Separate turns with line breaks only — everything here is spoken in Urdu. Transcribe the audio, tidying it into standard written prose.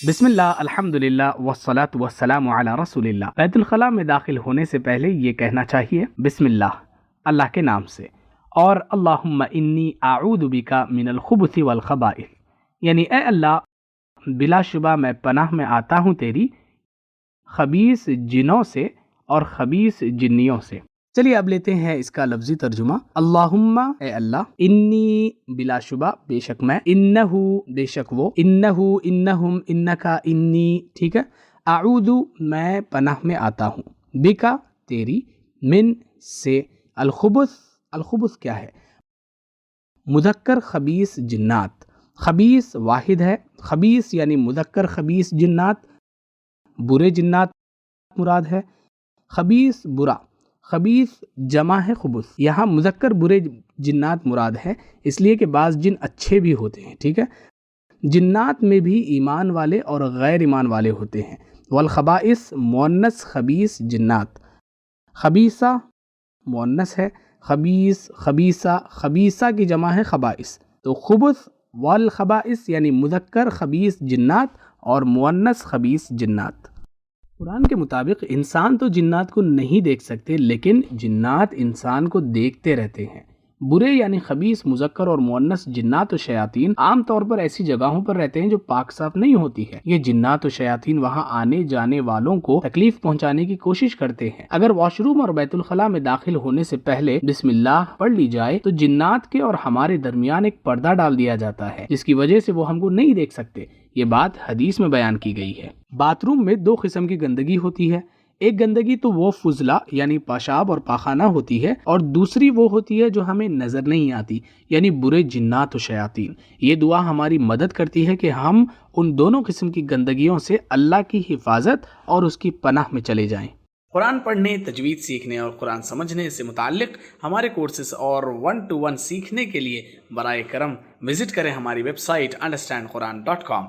بسم اللہ، الحمدللہ والصلاۃ والسلام علی رسول اللہ۔ بیت الخلاء میں داخل ہونے سے پہلے یہ کہنا چاہیے بسم اللہ، اللہ کے نام سے، اور اللہم انی اعوذ بک من الخبث والخبائث، یعنی اے اللہ بلا شبہ میں پناہ میں آتا ہوں تیری خبیث جنوں سے اور خبیث جنیوں سے۔ چلیے اب لیتے ہیں اس کا لفظی ترجمہ۔ اللہم اے اللہ، انی بلا شبہ بے شک میں، انہو بے شک وہ، انہو انہم انکا انی، ٹھیک ہے، اعوذ میں پناہ میں آتا ہوں، بکا تیری، من سے، الخبث کیا ہے؟ مذکر خبیث جنات، خبیث واحد ہے، خبیث یعنی مذکر خبیث جنات، برے جنات مراد ہے، خبیث برا، خبیث جمع ہے خبث، یہاں مذکر برے جنات مراد ہے، اس لیے کہ بعض جن اچھے بھی ہوتے ہیں، ٹھیک ہے، جنات میں بھی ایمان والے اور غیر ایمان والے ہوتے ہیں۔ والخبائث مؤنث خبیث جنات، خبیثہ مؤنث ہے، خبیث خبیثہ، خبیثہ کی جمع ہے خبائث، تو خبث والخبائث یعنی مذکر خبیث جنات اور مؤنث خبیث جنات۔ قرآن کے مطابق انسان تو جنات کو نہیں دیکھ سکتے، لیکن جنات انسان کو دیکھتے رہتے ہیں۔ برے یعنی خبیث مذکر اور مؤنث جنات و شیاطین عام طور پر ایسی جگہوں پر رہتے ہیں جو پاک صاف نہیں ہوتی ہے۔ یہ جنات و شیاطین وہاں آنے جانے والوں کو تکلیف پہنچانے کی کوشش کرتے ہیں۔ اگر واش روم اور بیت الخلاء میں داخل ہونے سے پہلے بسم اللہ پڑھ لی جائے تو جنات کے اور ہمارے درمیان ایک پردہ ڈال دیا جاتا ہے، جس کی وجہ سے وہ ہم کو نہیں دیکھ سکتے۔ یہ بات حدیث میں بیان کی گئی ہے۔ باتھ روم میں دو قسم کی گندگی ہوتی ہے، ایک گندگی تو وہ فضلہ یعنی پیشاب اور پاخانہ ہوتی ہے، اور دوسری وہ ہوتی ہے جو ہمیں نظر نہیں آتی، یعنی برے جنات و شیاطین۔ یہ دعا ہماری مدد کرتی ہے کہ ہم ان دونوں قسم کی گندگیوں سے اللہ کی حفاظت اور اس کی پناہ میں چلے جائیں۔ قرآن پڑھنے، تجوید سیکھنے اور قرآن سمجھنے سے متعلق ہمارے کورسز اور 1-to-1 سیکھنے کے لیے براہ کرم وزٹ کریں ہماری ویب سائٹ understandquran.com۔